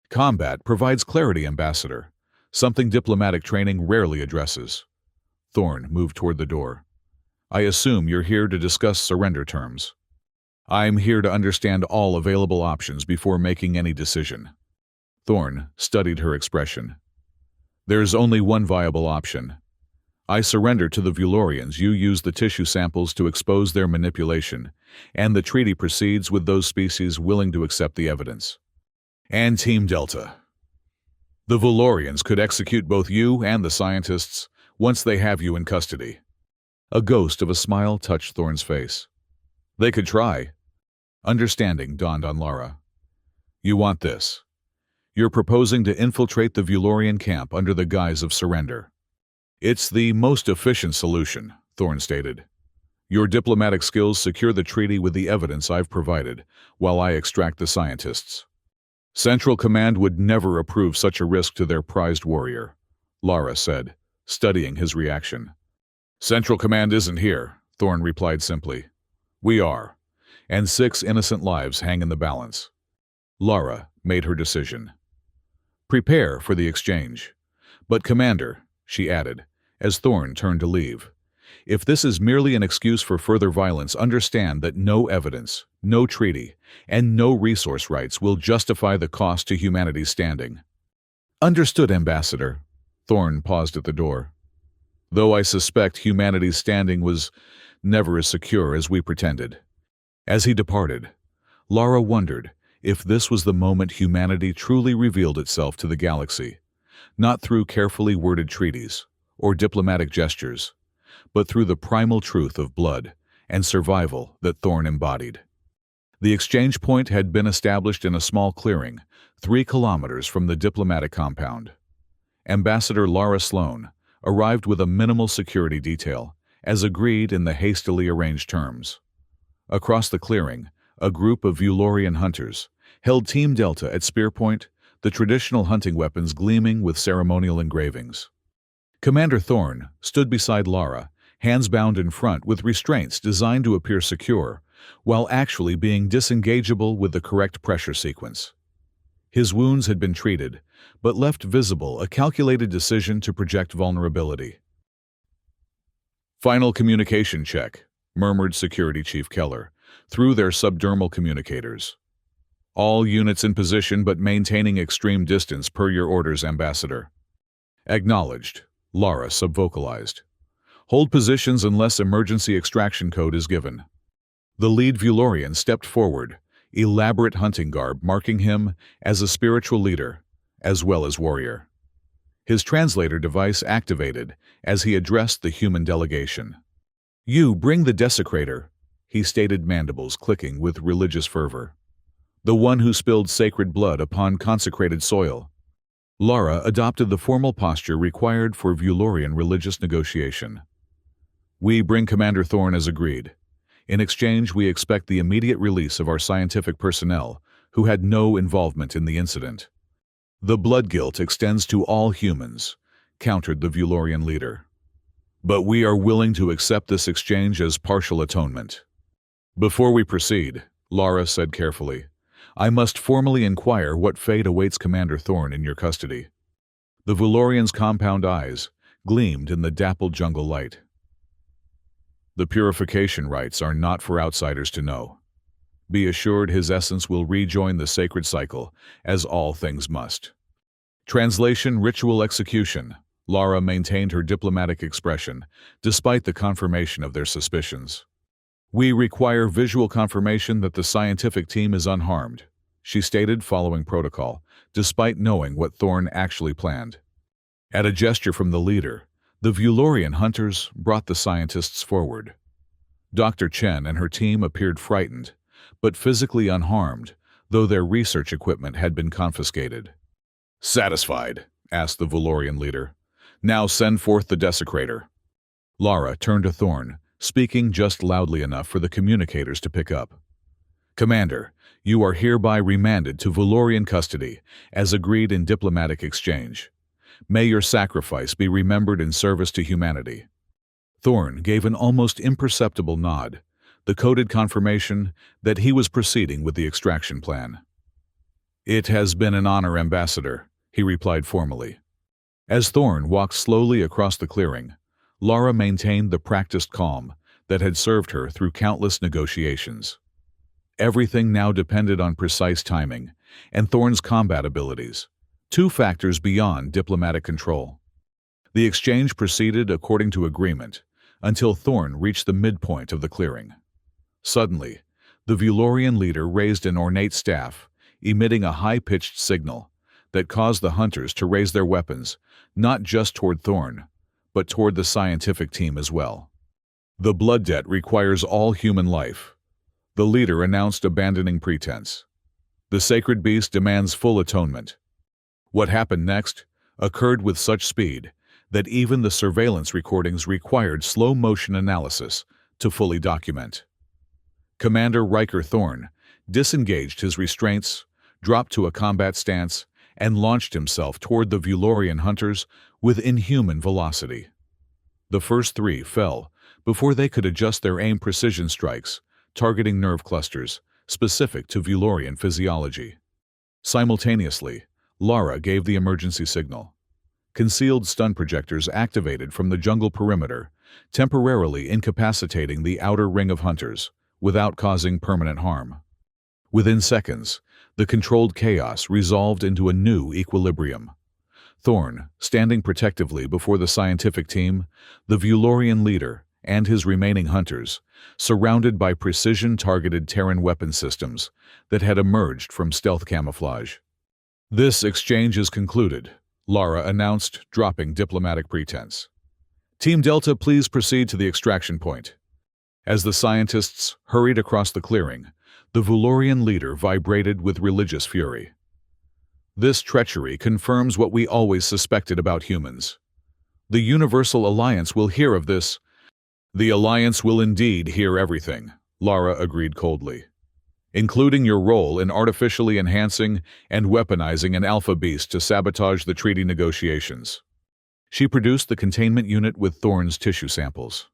Combat provides clarity, Ambassador, something diplomatic training rarely addresses. Thorn moved toward the door. I assume you're here to discuss surrender terms. I'm here to understand all available options before making any decision. Thorn studied her expression. There's only one viable option. I surrender to the Vulorians. You use the tissue samples to expose their manipulation, and the treaty proceeds with those species willing to accept the evidence. And Team Delta. The Vulorians could execute both you and the scientists once they have you in custody. A ghost of a smile touched Thorn's face. They could try. Understanding dawned on Lara. You want this. You're proposing to infiltrate the Vulorian camp under the guise of surrender. It's the most efficient solution, Thorn stated. Your diplomatic skills secure the treaty with the evidence I've provided, while I extract the scientists. Central Command would never approve such a risk to their prized warrior, Lara said, studying his reaction. Central Command isn't here, Thorn replied simply. We are, and 6 innocent lives hang in the balance. Lara made her decision. Prepare for the exchange. But Commander, she added, as Thorn turned to leave, if this is merely an excuse for further violence, understand that no evidence, no treaty, and no resource rights will justify the cost to humanity's standing. Understood, Ambassador. Thorn paused at the door. Though I suspect humanity's standing was never as secure as we pretended. As he departed, Lara wondered if this was the moment humanity truly revealed itself to the galaxy, not through carefully worded treaties or diplomatic gestures, but through the primal truth of blood and survival that Thorn embodied. The exchange point had been established in a small clearing, 3 kilometers from the diplomatic compound. Ambassador Lara Sloan arrived with a minimal security detail, as agreed in the hastily arranged terms. Across the clearing, a group of Vulorian hunters held Team Delta at spear point, the traditional hunting weapons gleaming with ceremonial engravings. Commander Thorn stood beside Lara, hands bound in front with restraints designed to appear secure, while actually being disengageable with the correct pressure sequence. His wounds had been treated, but left visible a calculated decision to project vulnerability. Final communication check, murmured Security Chief Keller, through their subdermal communicators. All units in position but maintaining extreme distance per your orders, Ambassador. Acknowledged, Lara subvocalized. Hold positions unless emergency extraction code is given. The lead Vulorian stepped forward, elaborate hunting garb marking him as a spiritual leader, as well as warrior. His translator device activated as he addressed the human delegation. You bring the desecrator, he stated, mandibles clicking with religious fervor. The one who spilled sacred blood upon consecrated soil. Lara adopted the formal posture required for Vulorian religious negotiation. We bring Commander Thorn as agreed. In exchange, we expect the immediate release of our scientific personnel, who had no involvement in the incident. The blood guilt extends to all humans, countered the Vulorian leader. But we are willing to accept this exchange as partial atonement. Before we proceed, Lara said carefully, I must formally inquire what fate awaits Commander Thorn in your custody. The Vulorian's compound eyes gleamed in the dappled jungle light. The purification rites are not for outsiders to know. Be assured his essence will rejoin the sacred cycle, as all things must. Translation: ritual execution. Lara maintained her diplomatic expression, despite the confirmation of their suspicions. We require visual confirmation that the scientific team is unharmed, she stated, following protocol, despite knowing what Thorn actually planned. At a gesture from the leader, the Vulorian hunters brought the scientists forward. Dr. Chen and her team appeared frightened, but physically unharmed, though their research equipment had been confiscated. Satisfied? Asked the Vulorian leader. Now send forth the desecrator. Lara turned to Thorn, speaking just loudly enough for the communicators to pick up. Commander, you are hereby remanded to Valorian custody, as agreed in diplomatic exchange. May your sacrifice be remembered in service to humanity. Thorn gave an almost imperceptible nod, the coded confirmation that he was proceeding with the extraction plan. It has been an honor, Ambassador, he replied formally. As Thorn walked slowly across the clearing, Lara maintained the practiced calm that had served her through countless negotiations. Everything now depended on precise timing and Thorn's combat abilities, two factors beyond diplomatic control. The exchange proceeded according to agreement until Thorn reached the midpoint of the clearing. Suddenly, the Valorian leader raised an ornate staff, emitting a high-pitched signal that caused the hunters to raise their weapons, not just toward Thorn, but toward the scientific team as well. The blood debt requires all human life, the leader announced, abandoning pretense. The sacred beast demands full atonement. What happened next occurred with such speed that even the surveillance recordings required slow-motion analysis to fully document. Commander Riker Thorn disengaged his restraints, dropped to a combat stance, and launched himself toward the Valorian hunters with inhuman velocity. The first three fell before they could adjust their aim. Precision strikes, targeting nerve clusters specific to Valorian physiology. Simultaneously, Lara gave the emergency signal. Concealed stun projectors activated from the jungle perimeter, temporarily incapacitating the outer ring of hunters without causing permanent harm. Within seconds, the controlled chaos resolved into a new equilibrium. Thorn, standing protectively before the scientific team, the Valorian leader, and his remaining hunters, surrounded by precision-targeted Terran weapon systems that had emerged from stealth camouflage. This exchange is concluded, Lara announced, dropping diplomatic pretense. Team Delta, please proceed to the extraction point. As the scientists hurried across the clearing, the Valorian leader vibrated with religious fury. This treachery confirms what we always suspected about humans. The Universal Alliance will hear of this. The Alliance will indeed hear everything, Lara agreed coldly, including your role in artificially enhancing and weaponizing an alpha beast to sabotage the treaty negotiations. She produced the containment unit with Thorn's tissue samples.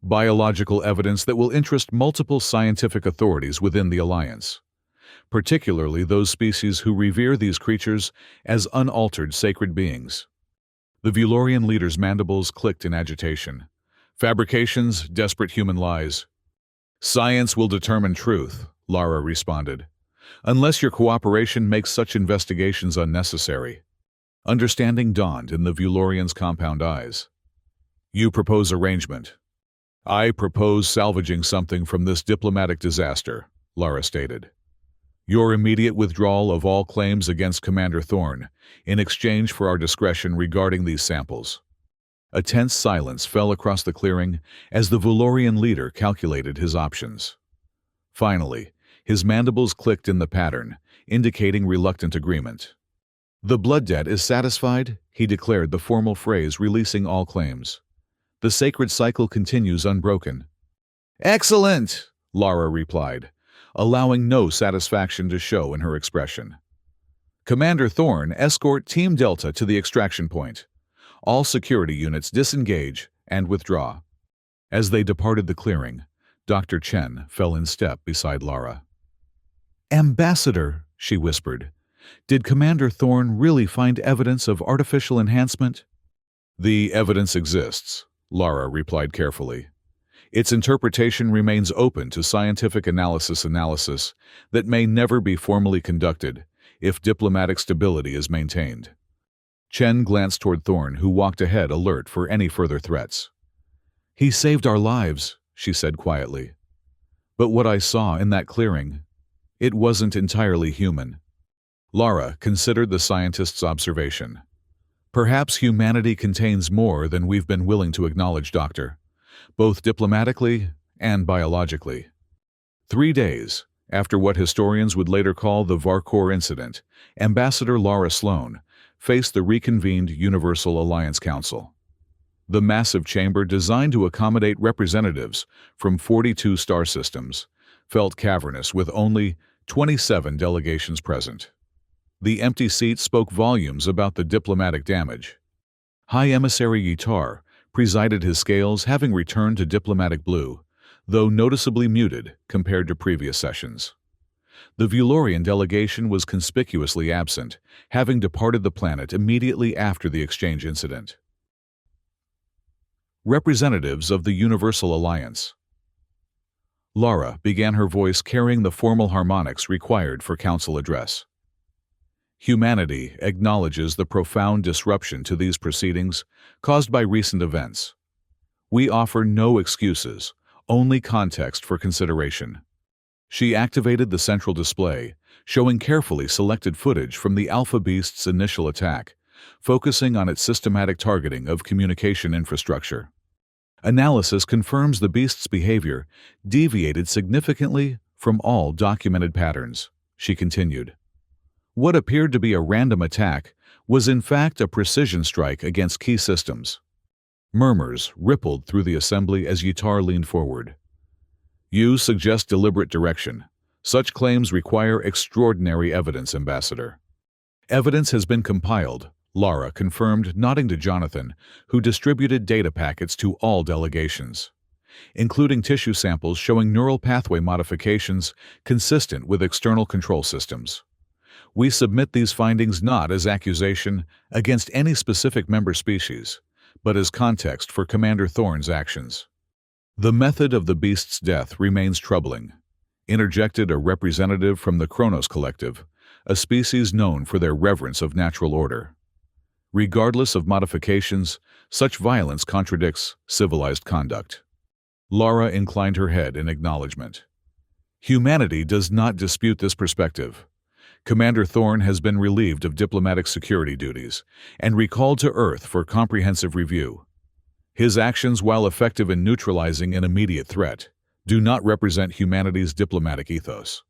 Biological evidence that will interest multiple scientific authorities within the Alliance, particularly those species who revere these creatures as unaltered sacred beings. The Valorian leader's mandibles clicked in agitation. Fabrications, desperate human lies. Science will determine truth, Lara responded, unless your cooperation makes such investigations unnecessary. Understanding dawned in the Valorian's compound eyes. You propose arrangement. I propose salvaging something from this diplomatic disaster, Lara stated. Your immediate withdrawal of all claims against Commander Thorn in exchange for our discretion regarding these samples. A tense silence fell across the clearing as the Valorian leader calculated his options. Finally, his mandibles clicked in the pattern, indicating reluctant agreement. The blood debt is satisfied, he declared, the formal phrase releasing all claims. The sacred cycle continues unbroken. Excellent, Lara replied, allowing no satisfaction to show in her expression. Commander Thorn, escort Team Delta to the extraction point. All security units disengage and withdraw. As they departed the clearing, Dr. Chen fell in step beside Lara. Ambassador, she whispered, did Commander Thorn really find evidence of artificial enhancement? The evidence exists, Lara replied carefully. Its interpretation remains open to scientific analysis that may never be formally conducted if diplomatic stability is maintained. Chen glanced toward Thorn, who walked ahead, alert for any further threats. He saved our lives, she said quietly. But what I saw in that clearing, it wasn't entirely human. Lara considered the scientist's observation. Perhaps humanity contains more than we've been willing to acknowledge, Doctor, both diplomatically and biologically. 3 days after what historians would later call the Varkor incident, Ambassador Lara Sloan faced the reconvened Universal Alliance Council. The massive chamber, designed to accommodate representatives from 42 star systems, felt cavernous with only 27 delegations present. The empty seat spoke volumes about the diplomatic damage. High Emissary Yitar presided, his scales having returned to diplomatic blue, though noticeably muted compared to previous sessions. The Vulorian delegation was conspicuously absent, having departed the planet immediately after the exchange incident. Representatives of the Universal Alliance. Lara began, her voice carrying the formal harmonics required for council address. Humanity acknowledges the profound disruption to these proceedings caused by recent events. We offer no excuses, only context for consideration. She activated the central display, showing carefully selected footage from the Alpha Beast's initial attack, focusing on its systematic targeting of communication infrastructure. Analysis confirms the beast's behavior deviated significantly from all documented patterns, she continued. What appeared to be a random attack was in fact a precision strike against key systems. Murmurs rippled through the assembly as Yitar leaned forward. You suggest deliberate direction. Such claims require extraordinary evidence, Ambassador. Evidence has been compiled, Lara confirmed, nodding to Jonathan, who distributed data packets to all delegations, including tissue samples showing neural pathway modifications consistent with external control systems. We submit these findings not as accusation against any specific member species, but as context for Commander Thorne's actions. The method of the beast's death remains troubling, interjected a representative from the Kronos Collective, a species known for their reverence of natural order. Regardless of modifications, such violence contradicts civilized conduct. Lara inclined her head in acknowledgement. Humanity does not dispute this perspective. Commander Thorne has been relieved of diplomatic security duties and recalled to Earth for comprehensive review. His actions, while effective in neutralizing an immediate threat, do not represent humanity's diplomatic ethos.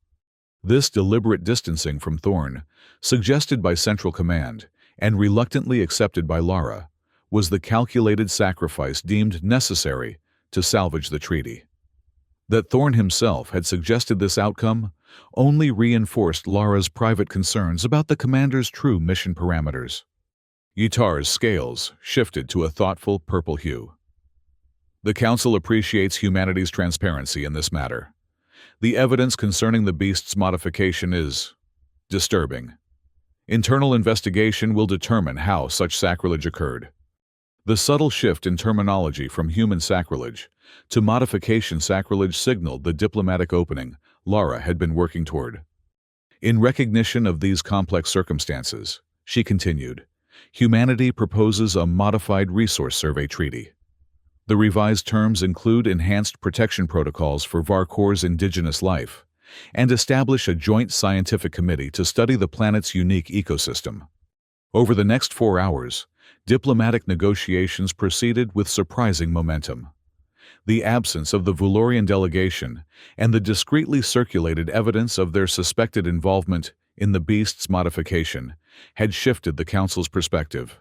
This deliberate distancing from Thorne, suggested by Central Command and reluctantly accepted by Lara, was the calculated sacrifice deemed necessary to salvage the treaty. That Thorne himself had suggested this outcome only reinforced Lara's private concerns about the commander's true mission parameters. Yitar's scales shifted to a thoughtful purple hue. The Council appreciates humanity's transparency in this matter. The evidence concerning the beast's modification is disturbing. Internal investigation will determine how such sacrilege occurred. The subtle shift in terminology from human sacrilege to modification sacrilege signaled the diplomatic opening Lara had been working toward. In recognition of these complex circumstances, she continued, humanity proposes a modified resource survey treaty. The revised terms include enhanced protection protocols for Varkor's indigenous life and establish a joint scientific committee to study the planet's unique ecosystem. Over the next 4 hours, diplomatic negotiations proceeded with surprising momentum. The absence of the Vulorian delegation and the discreetly circulated evidence of their suspected involvement in the beast's modification had shifted the Council's perspective.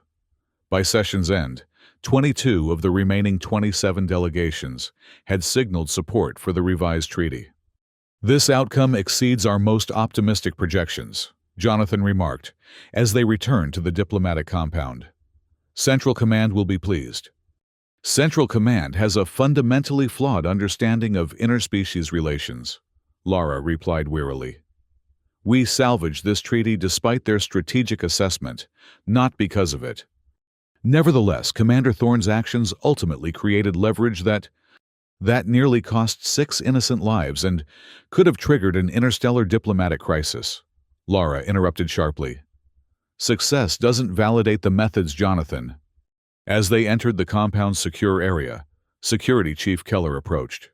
By session's end, 22 of the remaining 27 delegations had signaled support for the revised treaty. This outcome exceeds our most optimistic projections, Jonathan remarked, as they returned to the diplomatic compound. Central Command will be pleased. Central Command has a fundamentally flawed understanding of interspecies relations, Lara replied wearily. We salvaged this treaty despite their strategic assessment, not because of it. Nevertheless, Commander Thorne's actions ultimately created leverage that nearly cost 6 innocent lives and could have triggered an interstellar diplomatic crisis, Lara interrupted sharply. Success doesn't validate the methods, Jonathan. As they entered the compound's secure area, Security Chief Keller approached.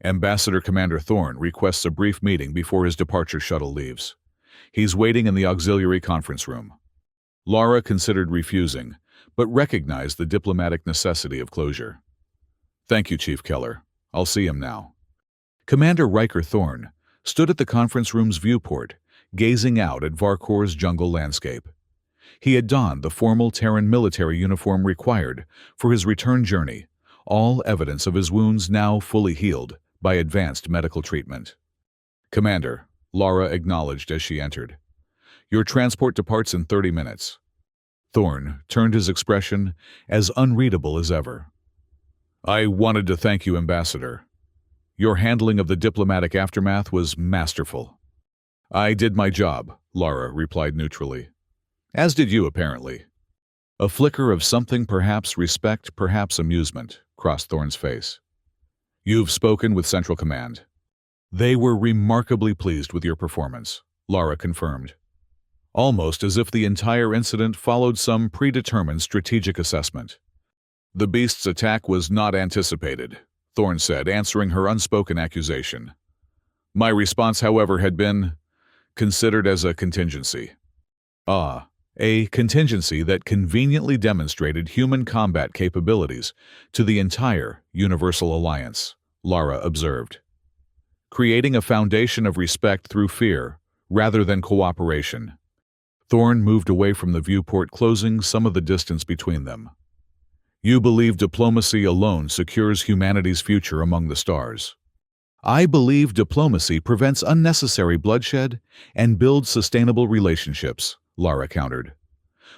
Ambassador Commander Thorne requests a brief meeting before his departure shuttle leaves. He's waiting in the auxiliary conference room. Lara considered refusing, but recognized the diplomatic necessity of closure. Thank you, Chief Keller. I'll see him now. Commander Riker Thorne stood at the conference room's viewport, gazing out at Varkor's jungle landscape. He had donned the formal Terran military uniform required for his return journey, all evidence of his wounds now fully healed by advanced medical treatment. "Commander," Lara acknowledged as she entered. "Your transport departs in 30 minutes. Thorn turned his expression as unreadable as ever. "I wanted to thank you, Ambassador. Your handling of the diplomatic aftermath was masterful." "I did my job," Lara replied neutrally. "As did you, apparently." A flicker of something, perhaps respect, perhaps amusement, crossed Thorn's face. "You've spoken with Central Command." "They were remarkably pleased with your performance," Lara confirmed. Almost as if the entire incident followed some predetermined strategic assessment. "The beast's attack was not anticipated," Thorn said, answering her unspoken accusation. "My response, however, had been considered as a contingency." "Ah, a contingency that conveniently demonstrated human combat capabilities to the entire Universal Alliance," Lara observed. "Creating a foundation of respect through fear, rather than cooperation." Thorn moved away from the viewport, closing some of the distance between them. "You believe diplomacy alone secures humanity's future among the stars." "I believe diplomacy prevents unnecessary bloodshed and builds sustainable relationships," Lara countered.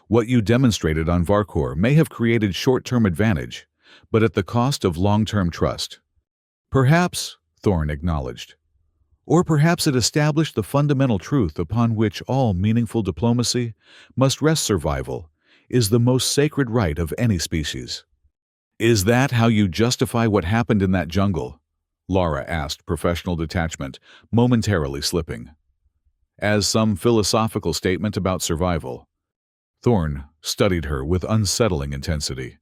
"What you demonstrated on Varkor may have created short-term advantage, but at the cost of long-term trust." "Perhaps," Thorn acknowledged. "Or perhaps it established the fundamental truth upon which all meaningful diplomacy must rest: survival is the most sacred right of any species." "Is that how you justify what happened in that jungle?" Lara asked, professional detachment momentarily slipping. "As some philosophical statement about survival?" Thorn studied her with unsettling intensity.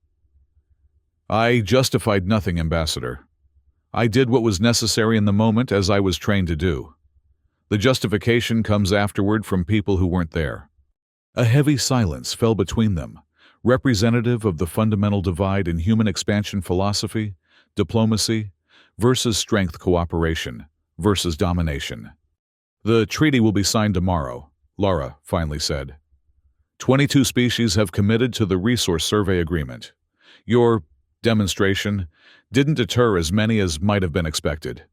"I justified nothing, Ambassador. I did what was necessary in the moment, as I was trained to do. The justification comes afterward from people who weren't there." A heavy silence fell between them, representative of the fundamental divide in human expansion philosophy: diplomacy versus strength, cooperation versus domination. "The treaty will be signed tomorrow," Lara finally said. 22 species have committed to the resource survey agreement. Your demonstration didn't deter as many as might have been expected."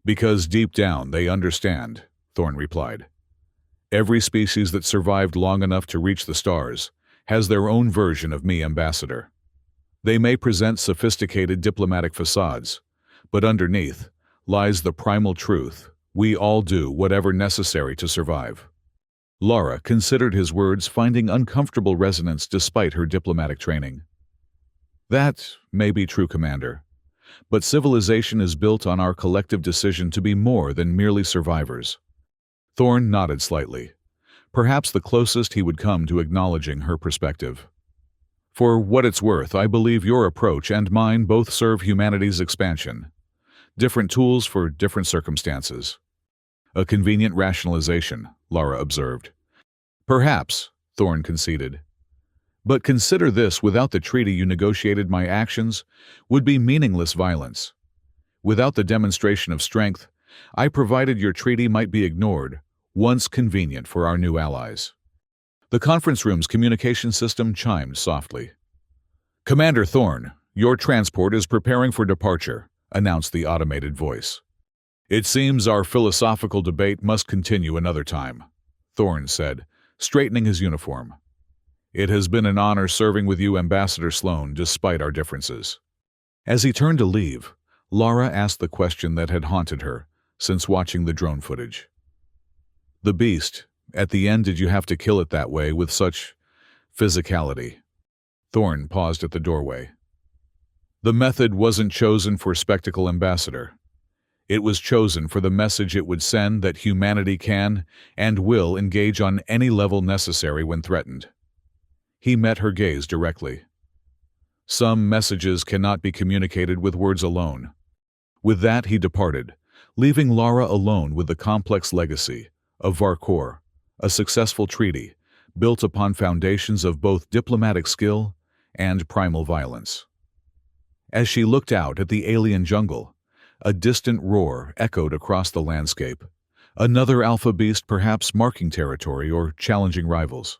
"Because deep down they understand," Thorn replied. "Every species that survived long enough to reach the stars has their own version of me, Ambassador. They may present sophisticated diplomatic facades, but underneath lies the primal truth: we all do whatever necessary to survive." Lara considered his words, finding uncomfortable resonance despite her diplomatic training. "That may be true, Commander, but civilization is built on our collective decision to be more than merely survivors." Thorn nodded slightly, perhaps the closest he would come to acknowledging her perspective. "For what it's worth, I believe your approach and mine both serve humanity's expansion. Different tools for different circumstances." "A convenient rationalization," Lara observed. "Perhaps," Thorn conceded. "But consider this: without the treaty you negotiated, my actions would be meaningless violence. Without the demonstration of strength I provided, your treaty might be ignored, once convenient for our new allies." The conference room's communication system chimed softly. "Commander Thorn, your transport is preparing for departure," announced the automated voice. "It seems our philosophical debate must continue another time," Thorn said, straightening his uniform. "It has been an honor serving with you, Ambassador Sloan, despite our differences." As he turned to leave, Lara asked the question that had haunted her since watching the drone footage. "The beast, at the end, did you have to kill it that way, with such physicality?" Thorn paused at the doorway. "The method wasn't chosen for spectacle, Ambassador. It was chosen for the message it would send: that humanity can and will engage on any level necessary when threatened." He met her gaze directly. "Some messages cannot be communicated with words alone." With that, he departed, leaving Lara alone with the complex legacy of Varkor, a successful treaty built upon foundations of both diplomatic skill and primal violence. As she looked out at the alien jungle, a distant roar echoed across the landscape, another alpha beast perhaps marking territory or challenging rivals.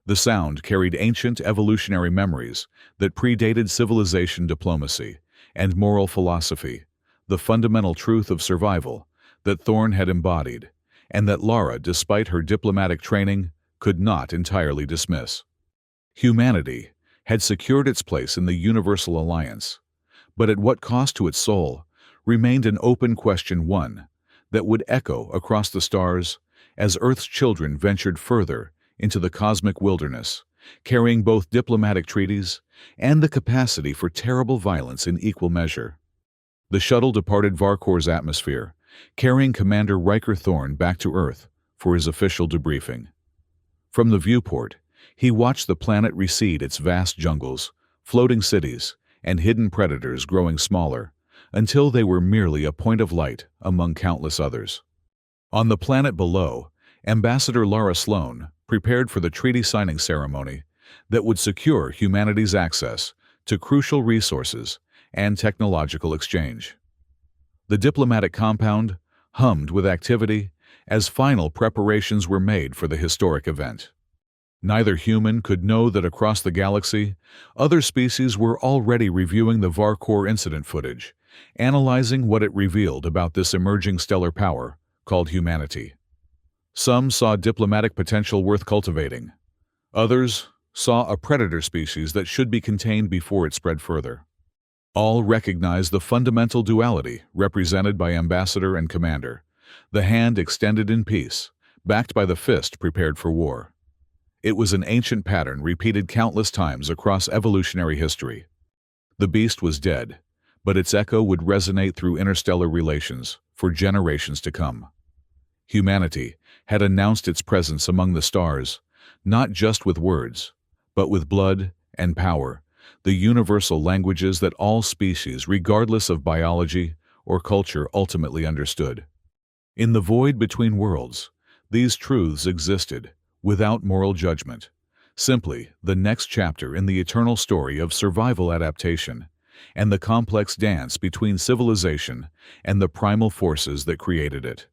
The sound carried ancient evolutionary memories that predated civilization, diplomacy, and moral philosophy, the fundamental truth of survival that Thorne had embodied, and that Lara, despite her diplomatic training, could not entirely dismiss. Humanity had secured its place in the Universal Alliance, but at what cost to its soul remained an open question, one that would echo across the stars as Earth's children ventured further into the cosmic wilderness, carrying both diplomatic treaties and the capacity for terrible violence in equal measure. The shuttle departed Varkor's atmosphere, carrying Commander Riker Thorne back to Earth for his official debriefing. From the viewport, he watched the planet recede, its vast jungles, floating cities, and hidden predators growing smaller, until they were merely a point of light among countless others. On the planet below, Ambassador Lara Sloan prepared for the treaty signing ceremony that would secure humanity's access to crucial resources and technological exchange. The diplomatic compound hummed with activity as final preparations were made for the historic event. Neither human could know that across the galaxy, other species were already reviewing the Varkor incident footage, analyzing what it revealed about this emerging stellar power called humanity. Some saw diplomatic potential worth cultivating. Others saw a predator species that should be contained before it spread further. All recognized the fundamental duality represented by Ambassador and Commander, the hand extended in peace, backed by the fist prepared for war. It was an ancient pattern repeated countless times across evolutionary history. The beast was dead, but its echo would resonate through interstellar relations for generations to come. Humanity had announced its presence among the stars, not just with words, but with blood and power, the universal languages that all species, regardless of biology or culture, ultimately understood. In the void between worlds, these truths existed, without moral judgment, simply the next chapter in the eternal story of survival adaptation and the complex dance between civilization and the primal forces that created it.